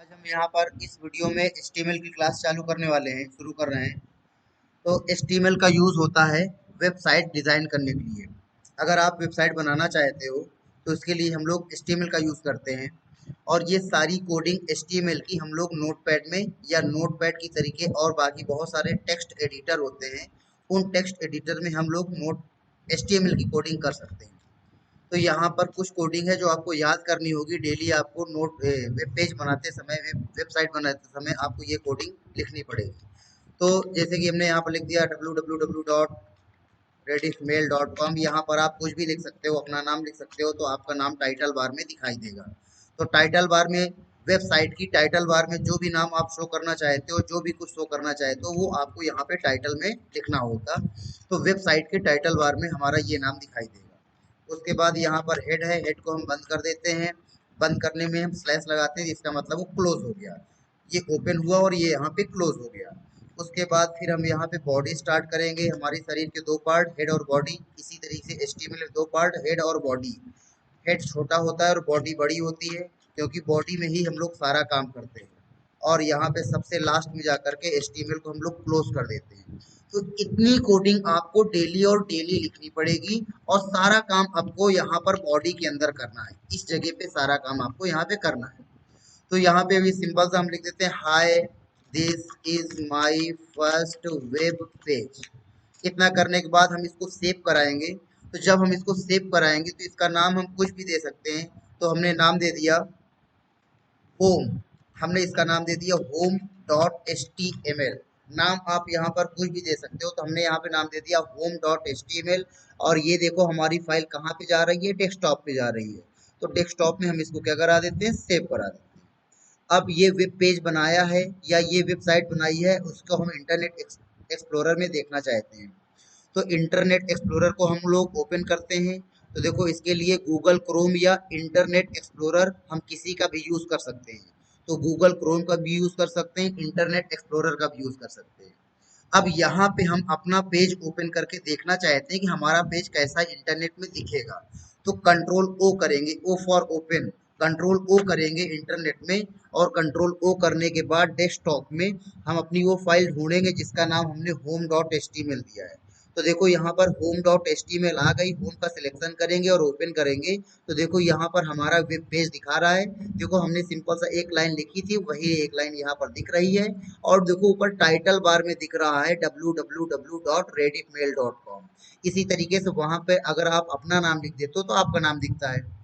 आज हम यहाँ पर इस वीडियो में HTML की क्लास चालू करने वाले हैं, शुरू कर रहे हैं। तो HTML का यूज़ होता है वेबसाइट डिज़ाइन करने के लिए। अगर आप वेबसाइट बनाना चाहते हो तो इसके लिए हम लोग HTML का यूज़ करते हैं। और ये सारी कोडिंग HTML की हम लोग नोटपैड में या नोटपैड की तरीके और बाकी बहुत सारे टेक्स्ट एडिटर होते हैं, उन टेक्स्ट एडिटर में हम लोग HTML की कोडिंग कर सकते हैं। तो यहाँ पर कुछ कोडिंग है जो आपको याद करनी होगी। डेली आपको वेब पेज बनाते समय, वेबसाइट बनाते समय आपको ये कोडिंग लिखनी पड़ेगी। तो जैसे कि हमने यहाँ पर लिख दिया www.redismail.com। यहाँ पर आप कुछ भी लिख सकते हो, अपना नाम लिख सकते हो, तो आपका नाम टाइटल बार में दिखाई देगा। तो टाइटल बार में, वेबसाइट की टाइटल बार में जो भी नाम आप शो करना चाहते हो, जो भी कुछ शो करना चाहते हो, वो आपको यहाँ पे टाइटल में लिखना होगा। तो वेबसाइट के टाइटल बार में हमारा ये नाम दिखाई देगा। उसके बाद यहाँ पर हेड है, हेड को हम बंद कर देते हैं। बंद करने में हम स्लैश लगाते हैं, जिसका मतलब वो क्लोज हो गया। ये ओपन हुआ और ये यहाँ पे क्लोज हो गया। उसके बाद फिर हम यहाँ पे बॉडी स्टार्ट करेंगे। हमारे शरीर के दो पार्ट, हेड और बॉडी। इसी तरीके से HTML में दो पार्ट, हेड और बॉडी। हेड छोटा होता है और बॉडी बड़ी होती है, क्योंकि बॉडी में ही हम लोग सारा काम करते हैं। और यहाँ पे सबसे लास्ट में जाकर के HTML को हम लोग क्लोज कर देते हैं। तो इतनी कोडिंग आपको डेली और डेली लिखनी पड़ेगी, और सारा काम आपको यहाँ पर बॉडी के अंदर करना है। इस जगह पे सारा काम आपको यहाँ पे करना है। तो यहाँ पे भी सिंपल सा हम लिख देते हैं, hi this is my first web page. इतना करने के बाद हम इसको सेव कराएंगे। तो जब हम इसको सेव कराएंगे तो इसका नाम हम कुछ भी दे सकते हैं। तो हमने नाम दे दिया होम। हमने इसका नाम दे दिया home.html। नाम आप यहाँ पर कुछ भी दे सकते हो। तो हमने यहाँ पे नाम दे दिया home.html। और ये देखो हमारी फाइल कहाँ पे जा रही है, डेस्कटॉप पे जा रही है। तो डेस्कटॉप में हम इसको क्या करा देते हैं, सेव करा देते हैं। अब ये वेब पेज बनाया है या ये वेबसाइट बनाई है, उसको हम इंटरनेट एक्सप्लोरर में देखना चाहते हैं। तो इंटरनेट एक्सप्लोरर को हम लोग ओपन करते हैं। तो देखो, इसके लिए गूगल क्रोम या इंटरनेट एक्सप्लोरर हम किसी का भी यूज़ कर सकते हैं। तो गूगल क्रोम का भी यूज़ कर सकते हैं, इंटरनेट एक्सप्लोरर का भी यूज़ कर सकते हैं। अब यहाँ पे हम अपना पेज ओपन करके देखना चाहते हैं कि हमारा पेज कैसा इंटरनेट में दिखेगा। तो कंट्रोल ओ करेंगे, O for open. Control O करेंगे इंटरनेट में, और कंट्रोल ओ करने के बाद डेस्कटॉप में हम अपनी वो फाइल ढूंढेंगे जिसका नाम हमने home.html दिया है। तो देखो यहाँ पर home.html आ गई। होम का सिलेक्शन करेंगे और ओपन करेंगे। तो देखो यहाँ पर हमारा वेब पेज दिखा रहा है। देखो हमने सिंपल सा एक लाइन लिखी थी, वही एक लाइन यहाँ पर दिख रही है। और देखो ऊपर टाइटल बार में दिख रहा है www.redditmail.com। इसी तरीके से वहां पे अगर आप अपना नाम लिख देते हो तो आपका नाम दिखता है।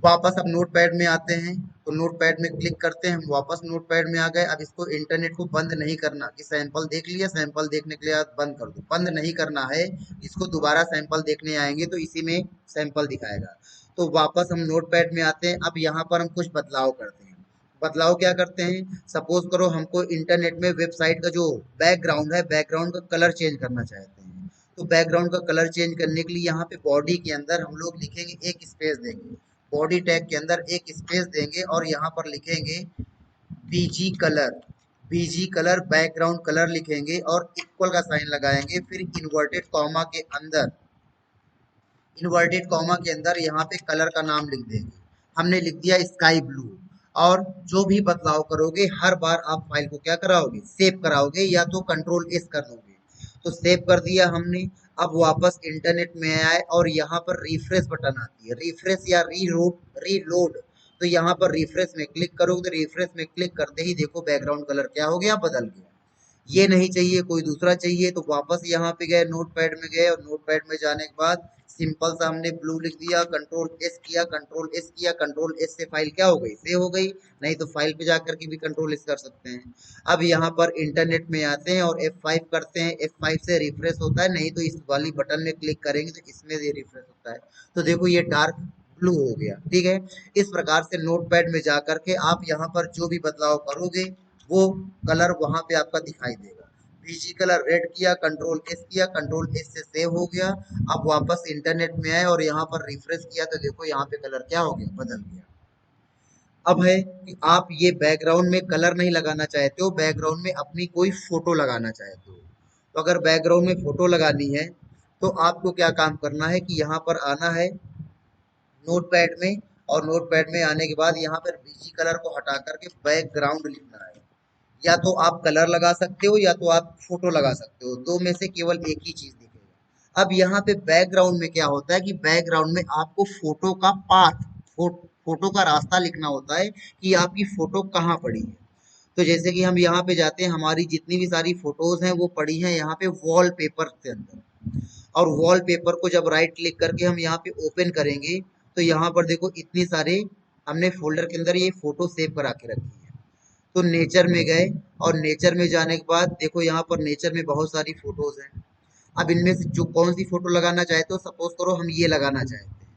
वापस अब नोटपैड में आते हैं। तो नोटपैड में क्लिक करते हैं, हम वापस नोटपैड में आ गए। अब इसको इंटरनेट को बंद नहीं करना कि सैंपल देख लिया, सैंपल देखने के लिए आप बंद कर दो, बंद नहीं करना है। इसको दोबारा सैंपल देखने आएंगे तो इसी में सैंपल दिखाएगा। तो वापस हम नोटपैड में आते हैं। अब यहाँ पर हम कुछ बदलाव करते हैं। बदलाव क्या करते हैं, सपोज करो हमको इंटरनेट में वेबसाइट का जो बैकग्राउंड है, बैकग्राउंड का कलर चेंज करना चाहते हैं। तो बैकग्राउंड का कलर चेंज करने के लिए यहाँ पे बॉडी के अंदर हम लोग लिखेंगे, एक स्पेस देंगे। बॉडी टैग के अंदर एक स्पेस देंगे और यहाँ पर लिखेंगे BG colour. BG colour background colour लिखेंगे और इक्वल का साइन लगाएंगे। फिर इन्वर्टेड कॉमा के अंदर यहाँ पे कलर का नाम लिख देंगे। हमने लिख दिया स्काई ब्लू। और जो भी बदलाव करोगे हर बार आप फाइल को क्या कराओगे, सेव कराओगे, या तो कंट्रोल एस कर दोगे। तो सेव कर दिया हमने। अब वापस इंटरनेट में आए और यहाँ पर रिफ्रेश बटन आती है, रिफ्रेश या रीलोड। तो यहाँ पर रिफ्रेश में क्लिक करोगे। तो रिफ्रेश में क्लिक करते ही देखो बैकग्राउंड कलर क्या हो गया, बदल गया। ये नहीं चाहिए, कोई दूसरा चाहिए। तो वापस यहाँ पे गए, नोटपैड में गए, और नोटपैड में जाने के बाद सिंपल सा हमने ब्लू लिख दिया, कंट्रोल एस किया, कंट्रोल एस किया, कंट्रोल एस से फाइल क्या हो गई, सेव हो गई। नहीं तो फाइल पे जाकर के भी कंट्रोल एस कर सकते हैं। अब यहाँ पर इंटरनेट में आते हैं और F5 करते हैं। F5 से रिफ्रेश होता है, नहीं तो इस वाली बटन में क्लिक करेंगे तो इसमें से रिफ्रेश होता है। तो देखो ये डार्क ब्लू हो गया, ठीक है। इस प्रकार से नोटपैड में जाकर के आप यहाँ पर जो भी बदलाव करोगे वो कलर वहां पे आपका दिखाई देगा। बीजी कलर रेड किया, कंट्रोल एस किया, कंट्रोल एस से सेव हो गया। अब वापस इंटरनेट में आए और यहाँ पर रिफ्रेश किया तो देखो यहाँ पे कलर क्या हो गया, बदल गया। अब है कि आप ये बैकग्राउंड में कलर नहीं लगाना चाहते हो, बैकग्राउंड में अपनी कोई फोटो लगाना चाहते हो। तो अगर बैकग्राउंड में फोटो लगानी है तो आपको क्या काम करना है कि यहाँ पर आना है नोटपैड में। और नोटपैड में आने के बाद यहाँ पर जेपीजी कलर को हटा करके बैकग्राउंड लिखना है। या तो आप कलर लगा सकते हो या तो आप फोटो लगा सकते हो, दो में से केवल एक ही चीज दिखेगा। अब यहाँ पे बैकग्राउंड में क्या होता है कि बैकग्राउंड में आपको फोटो का पाथ, फोटो का रास्ता लिखना होता है कि आपकी फोटो कहाँ पड़ी है। तो जैसे कि हम यहाँ पे जाते हैं, हमारी जितनी भी सारी फोटोज हैं वो पड़ी हैं यहाँ पे वॉलपेपर के अंदर। और वॉलपेपर को जब राइट क्लिक करके हम यहाँ पे ओपन करेंगे तो यहाँ पर देखो इतनी सारे हमने फोल्डर के अंदर ये फोटो सेव करा के रखी है। तो नेचर में गए और नेचर में जाने के बाद देखो यहाँ पर नेचर में बहुत सारी फोटोज हैं। अब इनमें से जो कौन सी फोटो लगाना चाहते हो, सपोज करो हम ये लगाना चाहते हैं,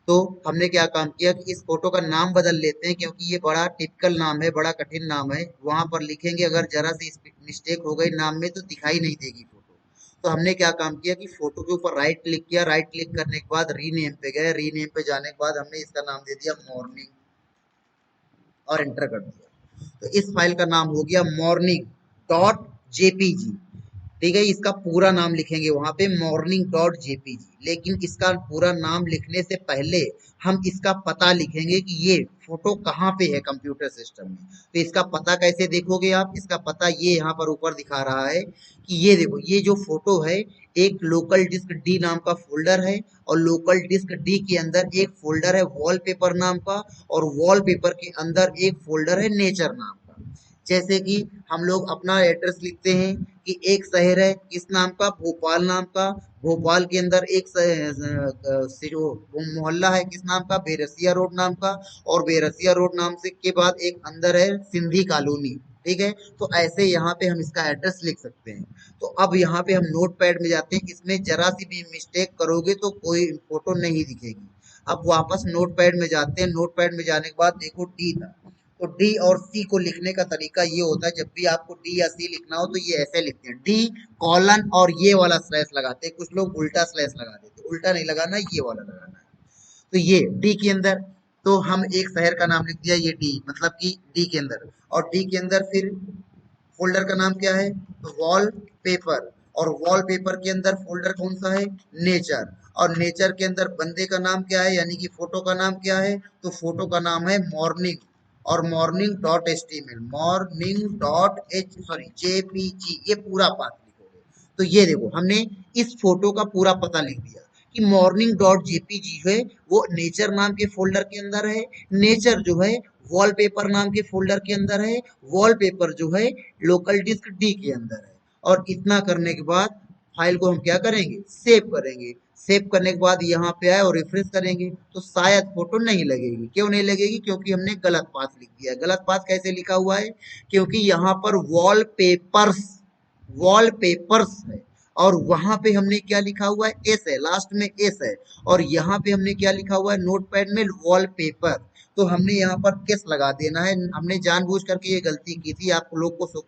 तो हमने क्या काम किया कि इस फोटो का नाम बदल लेते हैं, क्योंकि ये बड़ा टिपिकल नाम है, बड़ा कठिन नाम है। वहां पर लिखेंगे अगर जरा सी मिस्टेक हो गई नाम में तो दिखाई नहीं देगी फोटो। तो हमने क्या काम किया कि फोटो के ऊपर राइट क्लिक किया, राइट क्लिक करने के बाद रीनेम पे गए, रीनेम पे जाने के बाद हमने इसका नाम दे दिया मॉर्निंग और एंटर कर दिया। तो इस फाइल का नाम हो गया मॉर्निंग डॉट जेपीजी। ठीक है, इसका पूरा नाम लिखेंगे वहां पे मॉर्निंग डॉट जेपीजी। लेकिन इसका पूरा नाम लिखने से पहले हम इसका पता लिखेंगे कि ये फोटो कहाँ पे है कंप्यूटर सिस्टम में। तो इसका पता कैसे देखोगे आप, इसका पता ये यहाँ पर ऊपर दिखा रहा है कि ये देखो, ये जो फोटो है एक लोकल डिस्क डी नाम का फोल्डर है, और लोकल डिस्क डी के अंदर एक फोल्डर है वॉलपेपर नाम का, और वॉलपेपर के अंदर एक फोल्डर है नेचर नाम का। जैसे कि हम लोग अपना एड्रेस लिखते हैं कि एक शहर है किस नाम का, भोपाल नाम का, भोपाल के अंदर एक मोहल्ला है किस नाम का, बेरसिया रोड नाम का, और बेरसिया रोड नाम से के बाद एक अंदर है सिंधी कॉलोनी। ठीक है, तो ऐसे यहाँ पे हम इसका एड्रेस लिख सकते हैं। तो अब यहाँ पे हम नोट पैड में जाते हैं, इसमें जरा सी भी मिस्टेक करोगे तो कोई फोटो नहीं दिखेगी। अब वापस नोट पैड में जाते हैं, नोट पैड में जाने के बाद देखो डी था, तो डी और सी को लिखने का तरीका ये होता है, जब भी आपको डी या सी लिखना हो तो ये ऐसे लिखते हैं, डी कॉलन और ये वाला स्लैश लगाते हैं। कुछ लोग उल्टा स्लैश लगा देते हैं, उल्टा नहीं लगाना, ये वाला लगाना है। तो ये डी के अंदर तो हम एक शहर का नाम लिख दिया, ये डी मतलब कि डी के अंदर, और डी के अंदर फिर फोल्डर का नाम क्या है, वॉल पेपर, और वॉल पेपर के अंदर फोल्डर कौन सा है, नेचर, और नेचर के अंदर बंदे का नाम क्या है यानी कि फोटो का नाम क्या है, तो फोटो का नाम है मॉर्निंग, और morning dot HTML, morning dot H sorry JPG, ये पूरा पाथ लिखोगे। तो ये देखो हमने इस फोटो का पूरा पता लिख दिया कि मॉर्निंग डॉट जेपीजी है वो नेचर नाम के फोल्डर के अंदर है, नेचर जो है वॉलपेपर नाम के फोल्डर के अंदर है, वॉलपेपर जो है लोकल डिस्क डी के अंदर है। और इतना करने के बाद फाइल को हम क्या करेंगे, सेव करेंगे। सेव करने के बाद यहाँ पे आए और रिफ्रेश करेंगे तो शायद फोटो नहीं लगेगी। क्यों नहीं लगेगी, क्योंकि हमने गलत पाथ लिख दिया। गलत पाथ कैसे लिखा हुआ है, क्योंकि यहाँ पर वॉलपेपर्स, वॉलपेपर्स है, और वहां पे हमने क्या लिखा हुआ है, एस है, लास्ट में एस है, और यहाँ पे हमने क्या लिखा हुआ है नोटपैड में, वॉलपेपर। तो हमने यहाँ पर केस लगा देना है। हमने जानबूझ करके ये गलती की थी आप लोग को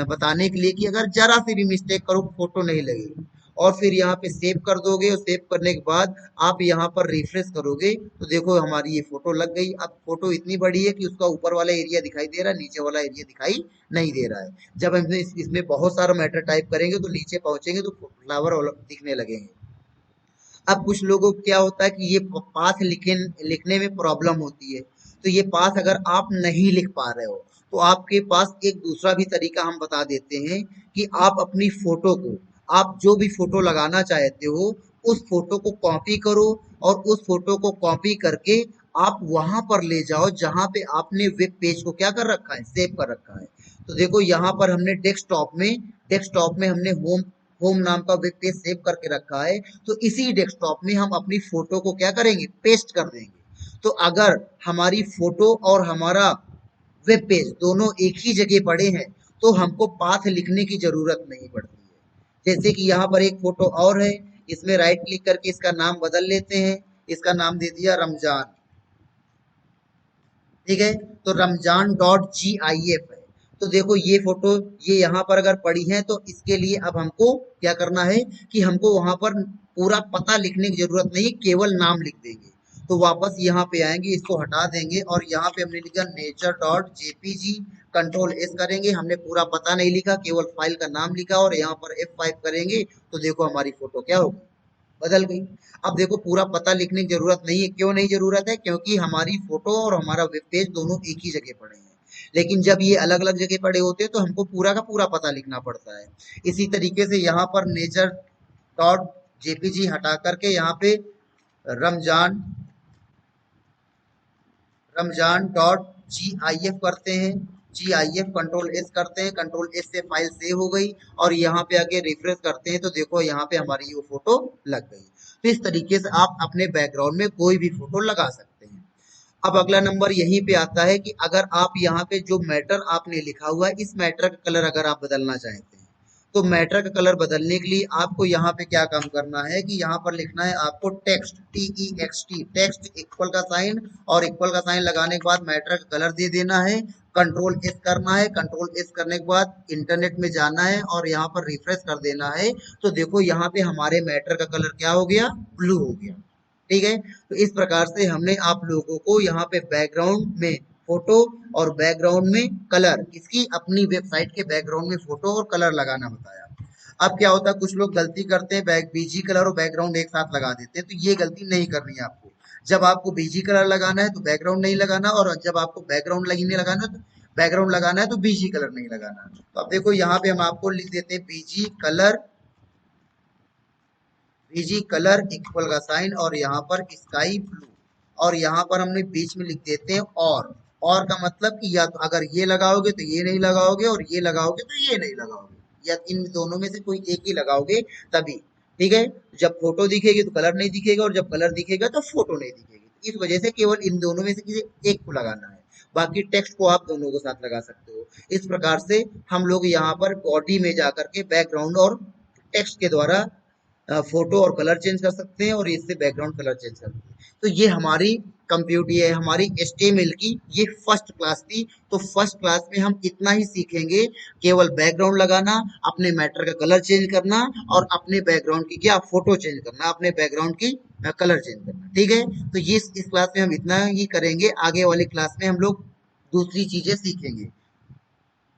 बताने के लिए कि अगर जरा सी भी मिस्टेक करो फोटो नहीं लगेगी। और फिर यहाँ पे सेव कर दोगे, और सेव करने के बाद आप यहाँ पर रिफ्रेश करोगे तो देखो हमारी ये फोटो लग गई। अब फोटो इतनी बड़ी है कि उसका ऊपर वाला एरिया दिखाई दे रहा है, नीचे वाला एरिया दिखाई नहीं दे रहा है। जब हम इसमें बहुत सारा मैटर टाइप करेंगे तो नीचे पहुंचेंगे तो फ्लावर दिखने लगेंगे। अब कुछ लोगों को क्या होता है कि ये पाथ लिखने में प्रॉब्लम होती है। तो ये पाथ अगर आप नहीं लिख पा रहे हो तो आपके पास एक दूसरा भी तरीका हम बता देते हैं कि आप अपनी फोटो को, आप जो भी फोटो लगाना चाहते हो उस फोटो को कॉपी करो, और उस फोटो को कॉपी करके आप वहां पर ले जाओ जहां पे आपने वेब पेज को क्या कर रखा है, सेव कर रखा है। तो देखो यहाँ पर हमने डेस्कटॉप में हमने होम होम नाम का वेब पेज सेव करके रखा है। तो इसी डेस्कटॉप में हम अपनी फोटो को क्या करेंगे, पेस्ट कर देंगे। तो अगर हमारी फोटो और हमारा वेब पेज दोनों एक ही जगह पड़े हैं तो हमको पाथ लिखने की जरूरत नहीं पड़ती है। जैसे कि यहाँ पर एक फोटो और है, इसमें राइट क्लिक करके इसका नाम बदल लेते हैं, इसका नाम दे दिया रमजान। ठीक है, तो Ramzan dot G I F है। तो देखो ये फोटो ये यहाँ पर अगर पड़ी है तो इसके लिए अब हमको क्या करना है कि हमको वहां पर पूरा पता लिखने की जरूरत नहीं, केवल नाम लिख देंगे। तो वापस यहाँ पे आएंगे, इसको हटा देंगे, और यहाँ पे हमने लिखा nature dot JPG, control S करेंगे। हमने पूरा पता नहीं लिखा, केवल फाइल का नाम लिखा, और यहाँ पर F5 करेंगे तो देखो हमारी फोटो क्या होगी, बदल गई। अब देखो पूरा पता लिखने की जरूरत नहीं है, क्यों नहीं जरूरत है, क्योंकि हमारी फोटो और हमारा वेब पेज दोनों एक ही जगह पड़े हैं। लेकिन जब ये अलग अलग जगह पड़े होते हैं तो हमको पूरा का पूरा पता लिखना पड़ता है। इसी तरीके से यहाँ पर नेचर डॉट जेपीजी हटा करके यहाँ पे Ramzan Ramzan dot G I F करते हैं। जी आई एफ कंट्रोल एस करते हैं, कंट्रोल एस से फाइल सेव हो गई। और यहाँ पे आके रिफ्रेश करते हैं तो देखो यहाँ पे हमारी वो फोटो लग गई। तो इस तरीके से आप अपने बैकग्राउंड में कोई भी फोटो लगा सकते हैं। अब अगला नंबर यहीं पे आता है कि अगर आप यहाँ पे जो मैटर आपने लिखा हुआ है इस मैटर का कलर अगर आप बदलना चाहते हैं तो मैटर का कलर बदलने के लिए आपको यहाँ पे क्या काम करना है कि यहाँ पर लिखना है आपको टेक्स्ट TEXT, टेक्स्ट इक्वल का साइन, और इक्वल का साइन लगाने के बाद मैटर का कलर दे देना है। कंट्रोल एस करना है, कंट्रोल एस करने के बाद इंटरनेट में जाना है और यहाँ पर रिफ्रेश कर देना है। तो देखो यहाँ पे हमारे मैटर का कलर क्या हो गया, ब्लू हो गया। ठीक है, तो इस प्रकार से हमने आप लोगों को यहाँ पे बैकग्राउंड में फोटो और बैकग्राउंड में कलर, इसकी अपनी वेबसाइट के बैकग्राउंड में फोटो और कलर लगाना बताया। अब क्या होता है, कुछ लोग गलती करते हैं बीजी कलर और बैकग्राउंड एक साथ लगा देते हैं, तो ये गलती नहीं करनी है आपको। जब आपको बीजी कलर लगाना है तो बैकग्राउंड नहीं लगाना, और जब आपको बैकग्राउंड लगने लगाना है तो बैकग्राउंड लगाना है तो बीजी कलर नहीं लगाना। तो अब देखो यहाँ पे हम आपको लिख देते हैं बीजी कलर इक्वल का साइन और यहाँ पर स्काई ब्लू, और यहाँ पर हमने बीच में लिख देते हैं और का मतलब कि या तो अगर ये लगाओगे तो ये नहीं लगाओगे, और ये लगाओगे तो ये नहीं लगाओगे, या इन दोनों में से कोई एक ही लगाओगे तभी। ठीक है, जब फोटो दिखेगी तो कलर नहीं दिखेगा, और जब कलर दिखेगा तो फोटो नहीं दिखेगी। इस वजह से केवल इन दोनों में से किसी एक को लगाना है, बाकी टेक्स्ट को आप दोनों को साथ लगा सकते हो। इस प्रकार से हम लोग यहाँ पर बॉडी में जाकर के बैकग्राउंड और टेक्स्ट के द्वारा फोटो और कलर चेंज कर सकते हैं, और इससे बैकग्राउंड कलर चेंज कर सकते हैं। तो ये हमारी कंप्यूटर है, हमारी HTML की ये फर्स्ट क्लास थी। तो फर्स्ट क्लास में हम इतना ही सीखेंगे, केवल बैकग्राउंड लगाना, अपने मैटर का कलर चेंज करना, और अपने बैकग्राउंड की क्या फोटो चेंज करना, अपने बैकग्राउंड की कलर चेंज करना। ठीक है, तो ये इस क्लास में हम इतना ही करेंगे। आगे वाली क्लास में हम लोग दूसरी चीजें सीखेंगे।